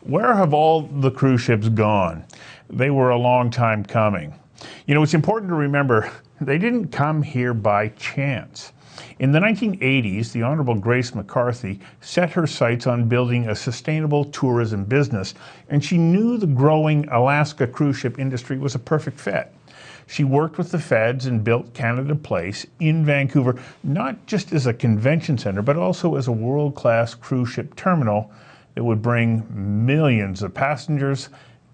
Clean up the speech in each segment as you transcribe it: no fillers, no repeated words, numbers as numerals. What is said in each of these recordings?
Where have all the cruise ships gone? They were a long time coming. You know, it's important to remember they didn't come here by chance. In the 1980s, the Honourable Grace McCarthy set her sights on building a sustainable tourism business, and she knew the growing Alaska cruise ship industry was a perfect fit. She worked with the feds and built Canada Place in Vancouver, not just as a convention centre, but also as a world-class cruise ship terminal that would bring millions of passengers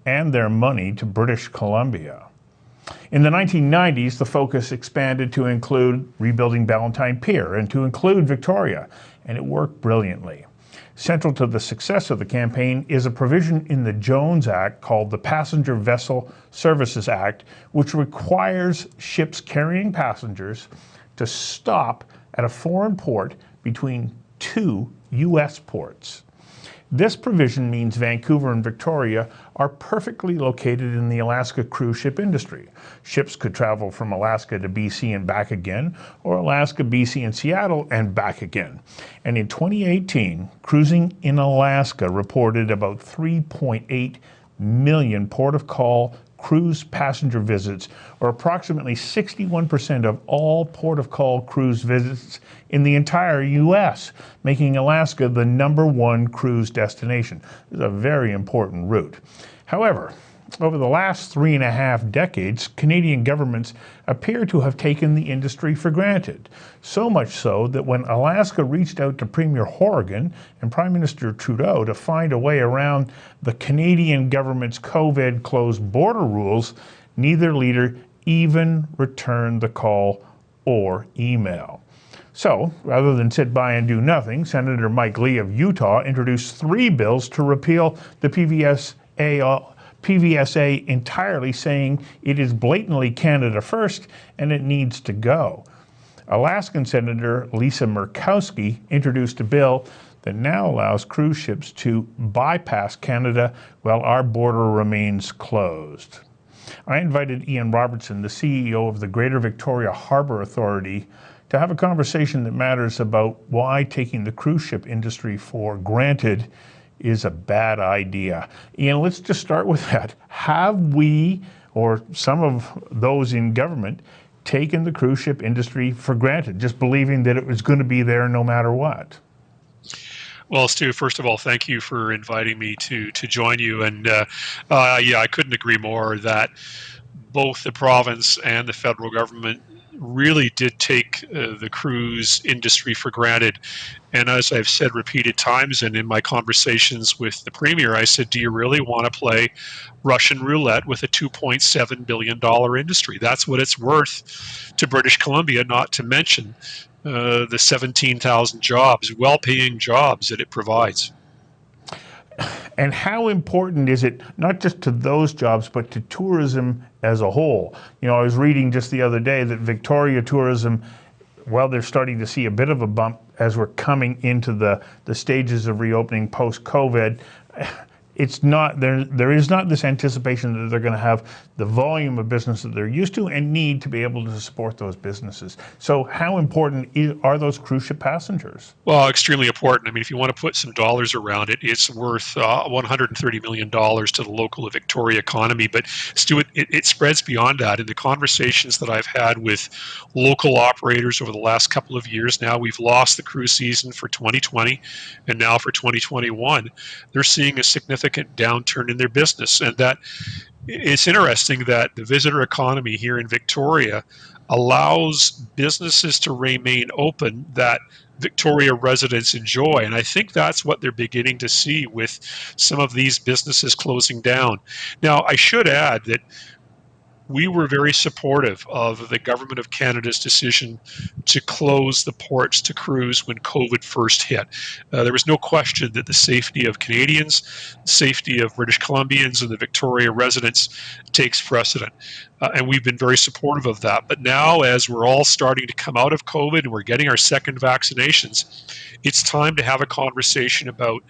and their money to British Columbia. In the 1990s, the focus expanded to include rebuilding Ballantyne Pier and to include Victoria, and it worked brilliantly. Central to the success of the campaign is a provision in the Jones Act called the Passenger Vessel Services Act, which requires ships carrying passengers to stop at a foreign port between two U.S. ports. This provision means Vancouver and Victoria are perfectly located in the Alaska cruise ship industry. Ships could travel from Alaska to BC and back again, or Alaska, BC, and Seattle and back again. And in 2018, Cruising in Alaska reported about 3.8 million port of call cruise passenger visits, or approximately 61% of all port of call cruise visits in the entire U.S., making Alaska the #1 cruise destination. This is a very important route. However, over the last 3.5 decades, Canadian governments appear to have taken the industry for granted. So much so that when Alaska reached out to Premier Horgan and Prime Minister Trudeau to find a way around the Canadian government's COVID closed border rules, neither leader even returned the call or email. So, rather than sit by and do nothing, Senator Mike Lee of Utah introduced 3 bills to repeal the PVSA entirely, saying it is blatantly Canada first and it needs to go. Alaskan Senator Lisa Murkowski introduced a bill that now allows cruise ships to bypass Canada while our border remains closed. I invited Ian Robertson, the CEO of the Greater Victoria Harbour Authority, to have a conversation that matters about why taking the cruise ship industry for granted is a bad idea. Ian, let's just start with that. Have we, or some of those in government, taken the cruise ship industry for granted, just believing that it was going to be there no matter what? Well, Stu, first of all, thank you for inviting me to join you. And yeah, I couldn't agree more that both the province and the federal government really did take the cruise industry for granted. And as I've said repeated times, and in my conversations with the Premier, I said, do you really want to play Russian roulette with a $2.7 billion industry? That's what it's worth to British Columbia, not to mention the 17,000 jobs, well-paying jobs that it provides. And how important is it, not just to those jobs, but to tourism as a whole? You know, I was reading just the other day that Victoria tourism, well, they're starting to see a bit of a bump as we're coming into the stages of reopening post-COVID. It's not, there is not this anticipation that they're going to have the volume of business that they're used to and need to be able to support those businesses. So how important are those cruise ship passengers? Well, extremely important. I mean, if you want to put some dollars around it, it's worth $130 million to the local Victoria economy. But Stu, it spreads beyond that. In the conversations that I've had with local operators over the last couple of years now, we've lost the cruise season for 2020 and now for 2021. They're seeing a significant downturn in their business, and that it's interesting that the visitor economy here in Victoria allows businesses to remain open that Victoria residents enjoy, and I think that's what they're beginning to see with some of these businesses closing down. Now, I should add that we were very supportive of the Government of Canada's decision to close the ports to cruise when COVID first hit. There was no question that the safety of Canadians, safety of British Columbians and the Victoria residents takes precedent. and we've been very supportive of that. But now, as we're all starting to come out of COVID and we're getting our second vaccinations, it's time to have a conversation about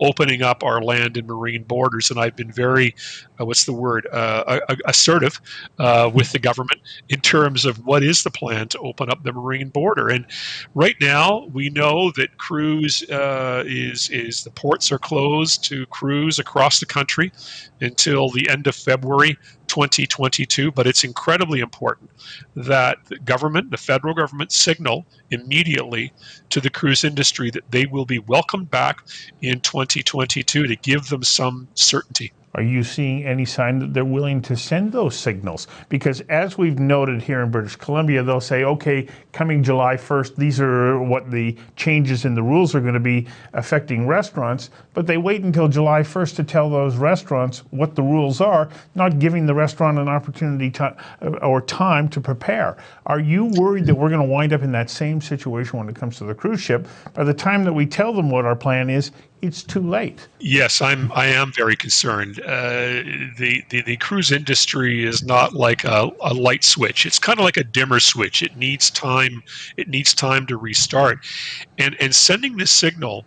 opening up our land and marine borders. And I've been very, assertive with the government in terms of what is the plan to open up the marine border. And right now, we know that cruise is the ports are closed to cruise across the country until the end of February 2022, but it's incredibly important that the federal government, signal immediately to the cruise industry that they will be welcomed back in 2022 to give them some certainty. Are you seeing any sign that they're willing to send those signals? Because as we've noted here in British Columbia, they'll say, okay, coming July 1st, these are what the changes in the rules are going to be affecting restaurants, but they wait until July 1st to tell those restaurants what the rules are, not giving the restaurant an opportunity or time to prepare. Are you worried that we're going to wind up in that same situation when it comes to the cruise ship? By the time that we tell them what our plan is, it's too late. Yes, I am very concerned. The cruise industry is not like a light switch. It's kind of like a dimmer switch. It needs time. It needs time to restart. And sending this signal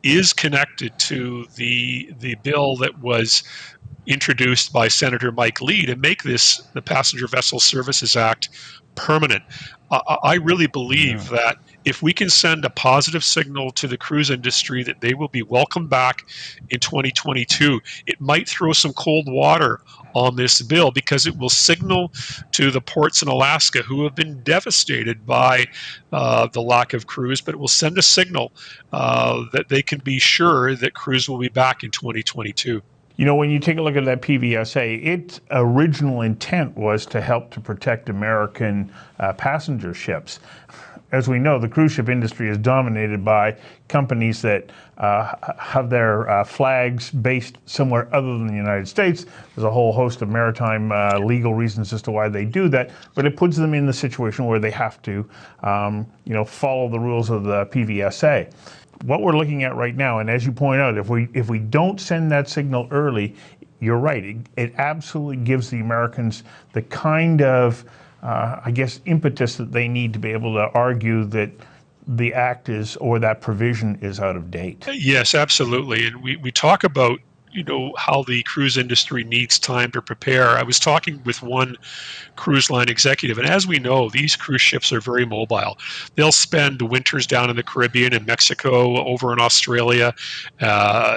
is connected to the bill that was introduced by Senator Mike Lee to make this, the Passenger Vessel Services Act, permanent. I really believe that if we can send a positive signal to the cruise industry that they will be welcomed back in 2022, it might throw some cold water on this bill, because it will signal to the ports in Alaska who have been devastated by the lack of cruise, but it will send a signal that they can be sure that cruise will be back in 2022. You know, when you take a look at that PVSA, its original intent was to help to protect American passenger ships. As we know, the cruise ship industry is dominated by companies that have their flags based somewhere other than the United States. There's a whole host of maritime legal reasons as to why they do that, but it puts them in the situation where they have to, follow the rules of the PVSA. What we're looking at right now, and as you point out, if we don't send that signal early, you're right. It absolutely gives the Americans the kind of, impetus that they need to be able to argue that the act is, or that provision is, out of date. Yes, absolutely. And we talk about, how the cruise industry needs time to prepare. I was talking with one cruise line executive, and as we know, these cruise ships are very mobile. They'll spend winters down in the Caribbean and Mexico, over in Australia,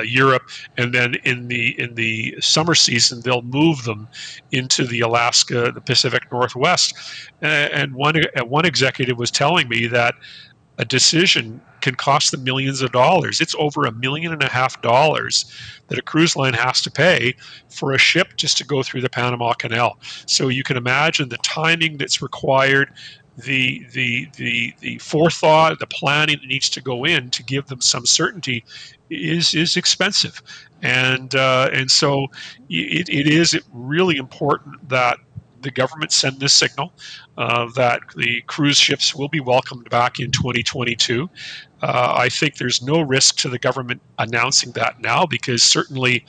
Europe, and then in the summer season, they'll move them into the Alaska, the Pacific Northwest. And one executive was telling me that a decision can cost them millions of dollars. It's over $1.5 million that a cruise line has to pay for a ship just to go through the Panama Canal. So you can imagine the timing that's required, the forethought, the planning that needs to go in to give them some certainty is expensive. And so it is really important that the government send this signal that the cruise ships will be welcomed back in 2022. I think there's no risk to the government announcing that now, because certainly,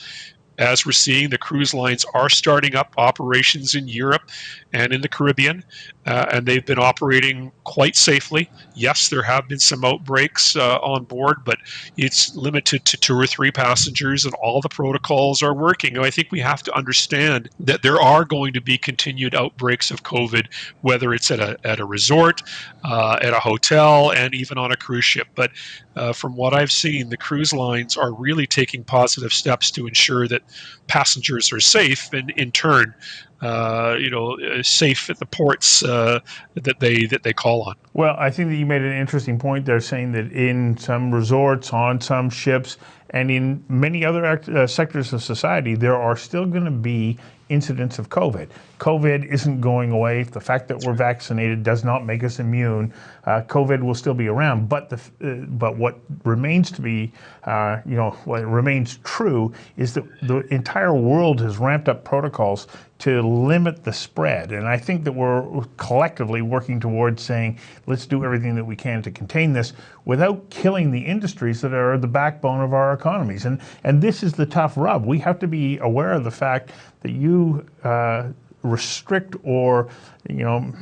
as we're seeing, the cruise lines are starting up operations in Europe and in the Caribbean, and they've been operating quite safely. Yes, there have been some outbreaks on board, but it's limited to 2 or 3 passengers, and all the protocols are working. And I think we have to understand that there are going to be continued outbreaks of COVID, whether it's at a resort, at a hotel, and even on a cruise ship. But from what I've seen, the cruise lines are really taking positive steps to ensure that passengers are safe, and in turn, safe at the ports that they call on. Well, I think that you made an interesting point there, saying that in some resorts, on some ships, and in many other sectors of society, there are still going to be incidents of COVID. COVID isn't going away. The fact that we're vaccinated does not make us immune. COVID will still be around, but what remains to be, what remains true is that the entire world has ramped up protocols to limit the spread. And I think that we're collectively working towards saying, let's do everything that we can to contain this without killing the industries that are the backbone of our economies. And this is the tough rub. We have to be aware of the fact that you restrict or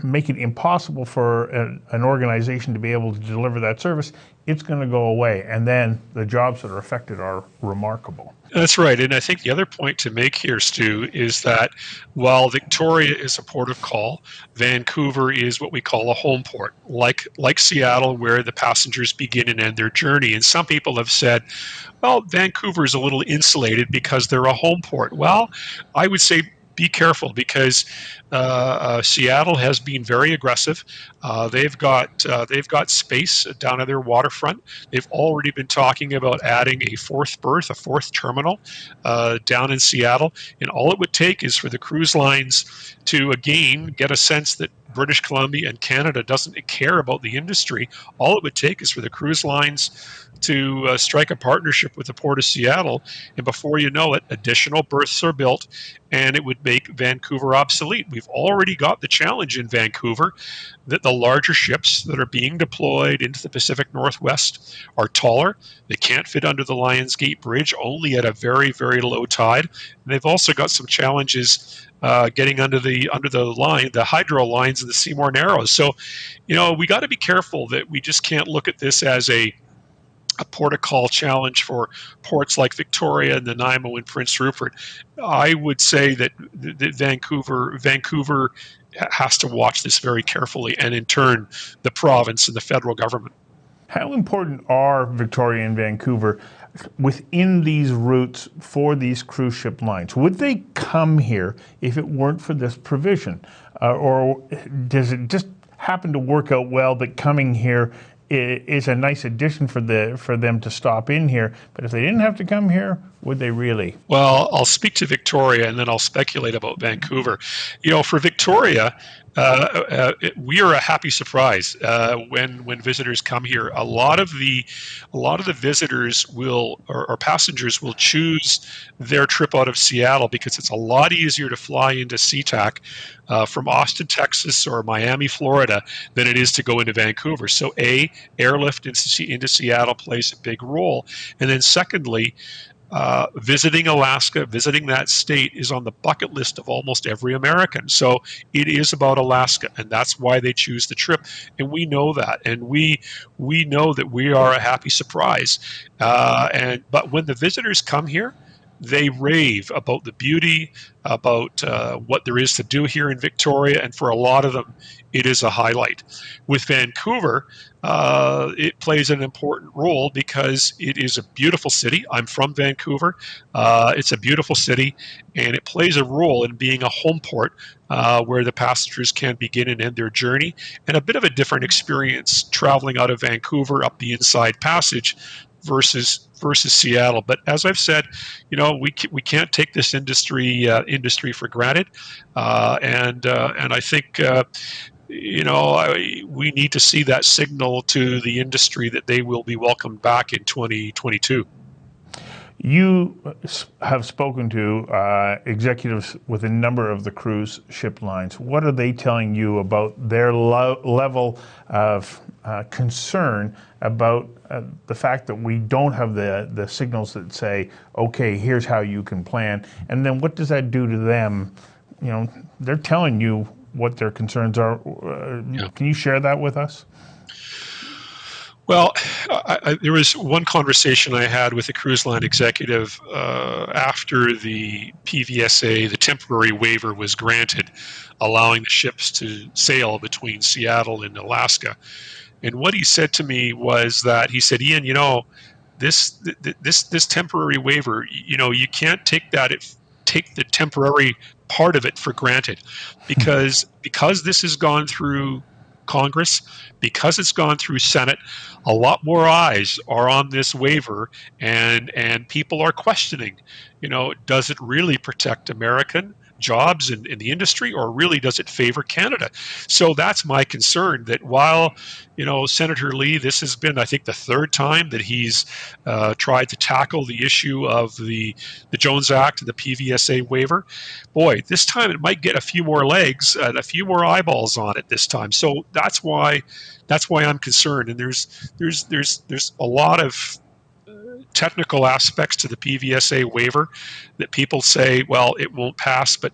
make it impossible for an organization to be able to deliver that service, it's going to go away. And then the jobs that are affected are remarkable. That's right. And I think the other point to make here, Stu, is that while Victoria is a port of call, Vancouver is what we call a home port, like Seattle, where the passengers begin and end their journey. And some people have said, well, Vancouver is a little insulated because they're a home port. Well, I would say be careful, because Seattle has been very aggressive. They've got space down at their waterfront. They've already been talking about adding a fourth berth, a fourth terminal down in Seattle. And all it would take is for the cruise lines to, again, get a sense that British Columbia and Canada doesn't care about the industry. All it would take is for the cruise lines to strike a partnership with the Port of Seattle, and before you know it, additional berths are built, and it would make Vancouver obsolete. We've already got the challenge in Vancouver that the larger ships that are being deployed into the Pacific Northwest are taller. They can't fit under the Lions Gate Bridge, only at a very, very low tide. And they've also got some challenges getting under the line, the hydro lines in the Seymour Narrows. So, we got to be careful that we just can't look at this as a port of call challenge for ports like Victoria and Nanaimo and Prince Rupert. I would say that Vancouver has to watch this very carefully, and in turn, the province and the federal government. How important are Victoria and Vancouver within these routes for these cruise ship lines? Would they come here if it weren't for this provision? Or does it just happen to work out well that coming here is a nice addition for them to stop in here? But if they didn't have to come here, would they really? Well, I'll speak to Victoria, and then I'll speculate about Vancouver. For Victoria, we are a happy surprise when visitors come here. A lot of the visitors or passengers will choose their trip out of Seattle because it's a lot easier to fly into SeaTac from Austin, Texas, or Miami, Florida, than it is to go into Vancouver. So, airlift into Seattle plays a big role, and then secondly, visiting Alaska, visiting that state is on the bucket list of almost every American. So it is about Alaska, and that's why they choose the trip. And we know that, and we know that we are a happy surprise. But when the visitors come here, they rave about the beauty, about what there is to do here in Victoria, and for a lot of them, it is a highlight. With Vancouver, it plays an important role because it is a beautiful city. I'm from Vancouver. It's a beautiful city, and it plays a role in being a home port where the passengers can begin and end their journey, and a bit of a different experience traveling out of Vancouver up the Inside Passage versus Seattle. But as I've said, we can't take this industry for granted, and I think we need to see that signal to the industry that they will be welcomed back in 2022. You have spoken to executives with a number of the cruise ship lines. What are they telling you about their level of concern about the fact that we don't have the signals that say, okay, here's how you can plan? And then what does that do to them? They're telling you what their concerns are. Yeah. Can you share that with us? Well, there was one conversation I had with a cruise line executive after the PVSA, the temporary waiver, was granted, allowing the ships to sail between Seattle and Alaska. And what he said to me was that he said, Ian, this temporary waiver, you can't take the temporary part of it for granted, because this has gone through Congress, because it's gone through Senate, a lot more eyes are on this waiver, and people are questioning, does it really protect American jobs in the industry, or really does it favor Canada? So that's my concern, that while Senator Lee, this has been, I think, the third time that he's tried to tackle the issue of the Jones Act and the PVSA waiver, boy, this time it might get a few more legs and a few more eyeballs on it this time. So that's why I'm concerned. And there's a lot of technical aspects to the PVSA waiver that people say, well, it won't pass. But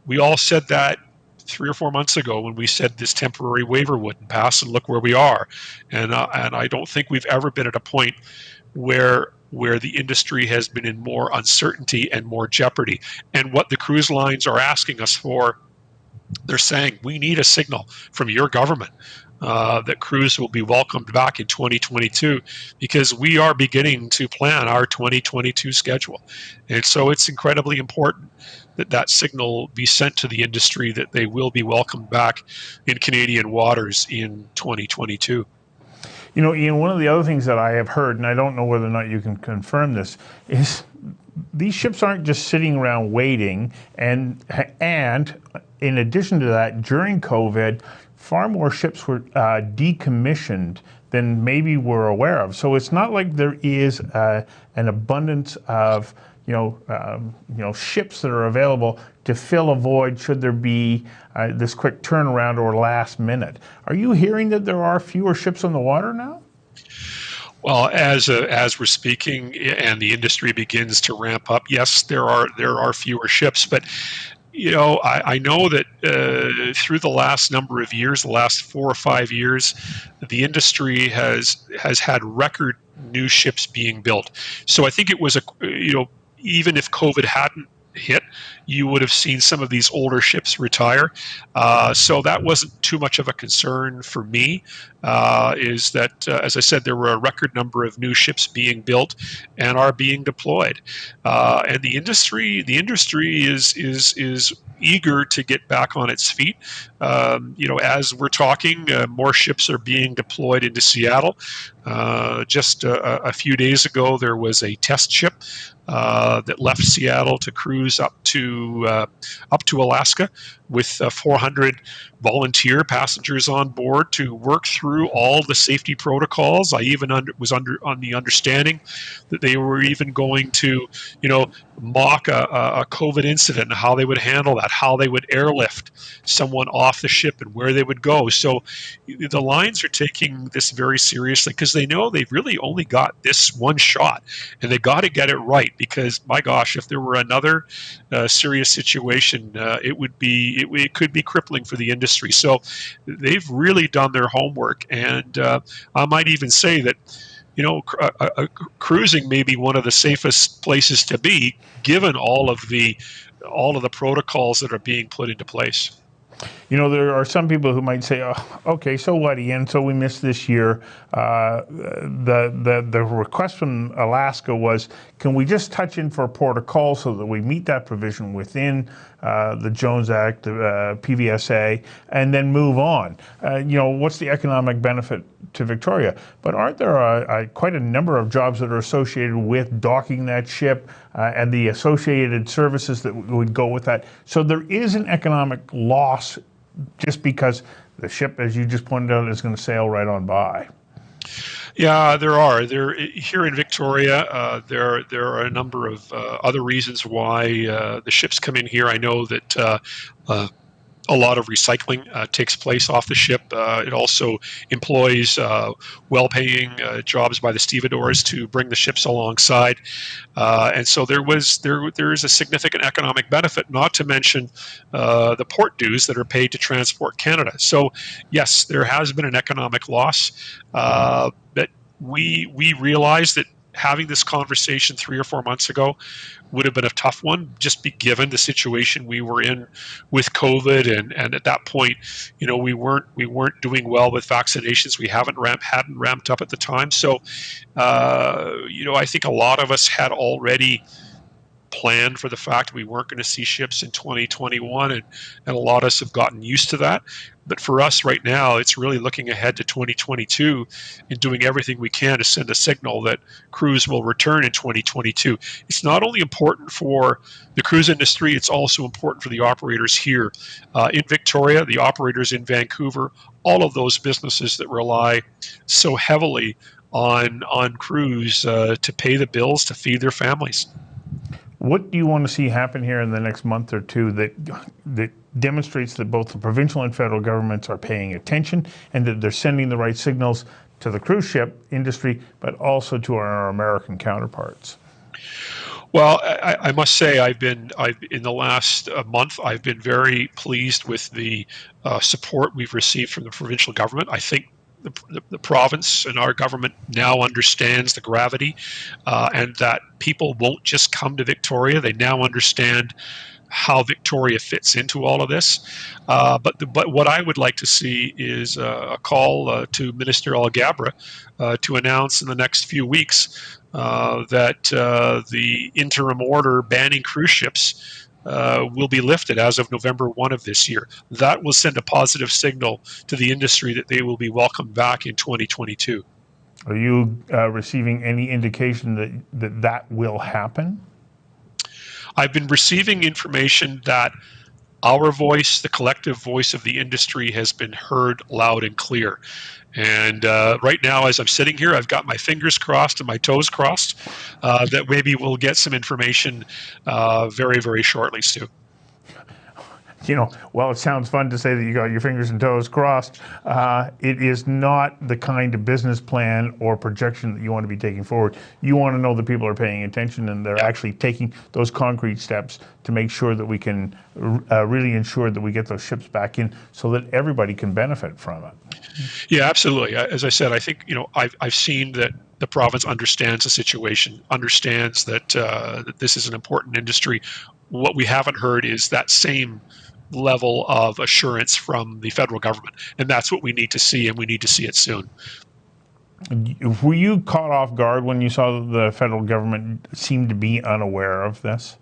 We all said that 3 or 4 months ago when we said this temporary waiver wouldn't pass, and look where we are. And I don't think we've ever been at a point where the industry has been in more uncertainty and more jeopardy. And what the cruise lines are asking us for, they're saying, we need a signal from your government that cruise will be welcomed back in 2022, because we are beginning to plan our 2022 schedule. And so it's incredibly important that that signal be sent to the industry that they will be welcomed back in Canadian waters in 2022. You know, Ian, one of the other things that I have heard, and I don't know whether or not you can confirm this, is these ships aren't just sitting around waiting, and in addition to that, during COVID, far more ships were decommissioned than maybe we're aware of. So it's not like there is an abundance of ships that are available to fill a void should there be this quick turnaround or last minute. Are you hearing that there are fewer ships on the water now? Well, as we're speaking and the industry begins to ramp up, yes, there are fewer ships, but I know that through the last number of years, the last 4 or 5 years, the industry has had record new ships being built. So I think it was even if COVID hadn't hit, you would have seen some of these older ships retire. So that wasn't too much of a concern for me, is that, as I said, there were a record number of new ships being built and are being deployed. And the industry is eager to get back on its feet. As we're talking, more ships are being deployed into Seattle. Just a few days ago, there was a test ship that left Seattle to cruise up to Alaska with 400 volunteer passengers on board to work through all the safety protocols. I even was on the understanding that they were even going to, mock a COVID incident and how they would handle that, how they would airlift someone off the ship and where they would go. So the lines are taking this very seriously because they know they've really only got this one shot, and they got to get it right, because my gosh, if there were another serious situation, it could be crippling for the industry. So they've really done their homework, and I might even say that cruising may be one of the safest places to be, given all of the protocols that are being put into place. There are some people who might say, "Oh, okay, so what, Ian? So we missed this year." The request from Alaska was, can we just touch in for a port of call so that we meet that provision within the Jones Act, PVSA, and then move on? What's the economic benefit to Victoria? But aren't there quite a number of jobs that are associated with docking that ship and the associated services that would go with that? So there is an economic loss just because the ship, as you just pointed out, is going to sail right on by. Yeah, there are. Here in Victoria, there are a number of other reasons why the ships come in here. I know that a lot of recycling takes place off the ship. It also employs well-paying jobs by the stevedores to bring the ships alongside, and so there is a significant economic benefit. Not to mention the port dues that are paid to Transport Canada. So yes, there has been an economic loss, but we realize that having this conversation 3 or 4 months ago would have been a tough one, just given the situation we were in with COVID, and at that point, we weren't doing well with vaccinations. We hadn't ramped up at the time. So, I think a lot of us had already planned for the fact we weren't going to see ships in 2021, and a lot of us have gotten used to that. But for us right now, it's really looking ahead to 2022 and doing everything we can to send a signal that cruise will return in 2022. It's not only important for the cruise industry, it's also important for the operators here in Victoria, the operators in Vancouver, all of those businesses that rely so heavily on cruise to pay the bills, to feed their families. What do you want to see happen here in the next month or two that demonstrates that both the provincial and federal governments are paying attention and that they're sending the right signals to the cruise ship industry, but also to our American counterparts? Well, I must say I've in the last month, I've been very pleased with the support we've received from the provincial government. I think the province and our government now understands the gravity, and that people won't just come to Victoria. They now understand how Victoria fits into all of this. But what I would like to see is a call to Minister Alghabra to announce in the next few weeks that the interim order banning cruise ships will be lifted as of November 1 of this year. That will send a positive signal to the industry that they will be welcomed back in 2022. Are you receiving any indication that will happen? I've been receiving information that our voice, the collective voice of the industry, has been heard loud and clear. And right now, as I'm sitting here, I've got my fingers crossed and my toes crossed that maybe we'll get some information very, very shortly, Stu. Well, it sounds fun to say that you got your fingers and toes crossed. It is not the kind of business plan or projection that you want to be taking forward. You want to know that people are paying attention and they're actually taking those concrete steps to make sure that we can really ensure that we get those ships back in so that everybody can benefit from it. Yeah, absolutely. As I said, I think, I've seen that the province understands the situation, understands that this is an important industry. What we haven't heard is that same level of assurance from the federal government, and that's what we need to see, and we need to see it soon. Were you caught off guard when you saw that the federal government seemed to be unaware of this?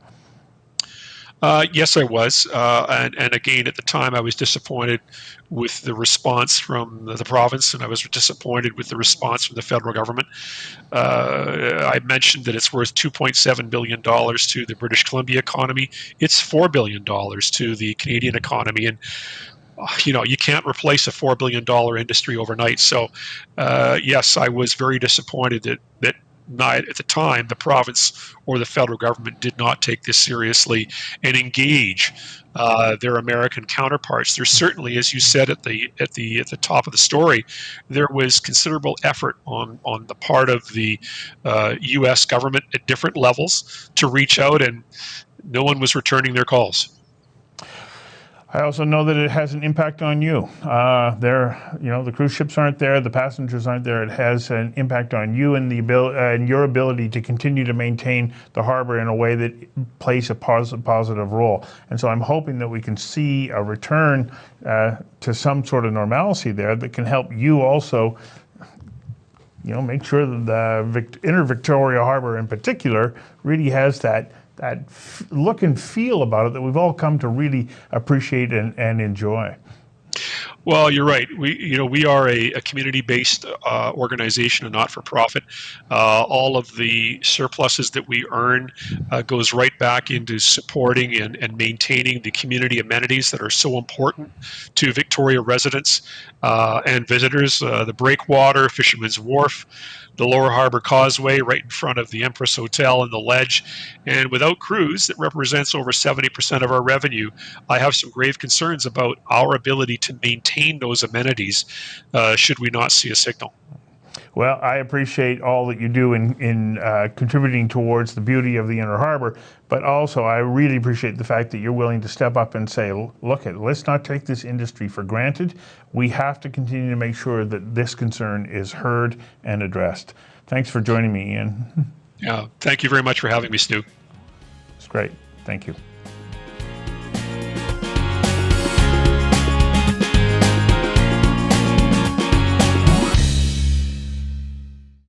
Yes, I was. And again, at the time, I was disappointed with the response from the province, and I was disappointed with the response from the federal government. I mentioned that it's worth $2.7 billion to the British Columbia economy. It's $4 billion to the Canadian economy. And you can't replace a $4 billion industry overnight. So, yes, I was very disappointed that not at the time the province or the federal government did not take this seriously and engage their American counterparts. There certainly, as you said at the top of the story, there was considerable effort on the part of the U.S. government at different levels to reach out, and no one was returning their calls. I also know that it has an impact on you. The cruise ships aren't there, the passengers aren't there. It has an impact on you and your ability to continue to maintain the harbor in a way that plays a positive role. And so I'm hoping that we can see a return to some sort of normalcy there that can help you also, make sure that the inner Victoria Harbour in particular really has that look and feel about it that we've all come to really appreciate and enjoy. Well, you're right. We are a community-based organization, a not-for-profit. All of the surpluses that we earn goes right back into supporting and maintaining the community amenities that are so important to Victoria residents and visitors. The breakwater, Fisherman's Wharf, the Lower Harbour Causeway right in front of the Empress Hotel and the Ledge. And without cruise, that represents over 70% of our revenue. I have some grave concerns about our ability to maintain those amenities should we not see a signal. Well, I appreciate all that you do in contributing towards the beauty of the Inner Harbor, but also I really appreciate the fact that you're willing to step up and say, look, let's not take this industry for granted. We have to continue to make sure that this concern is heard and addressed. Thanks for joining me, Ian. Yeah, thank you very much for having me, Stu. It's great. Thank you.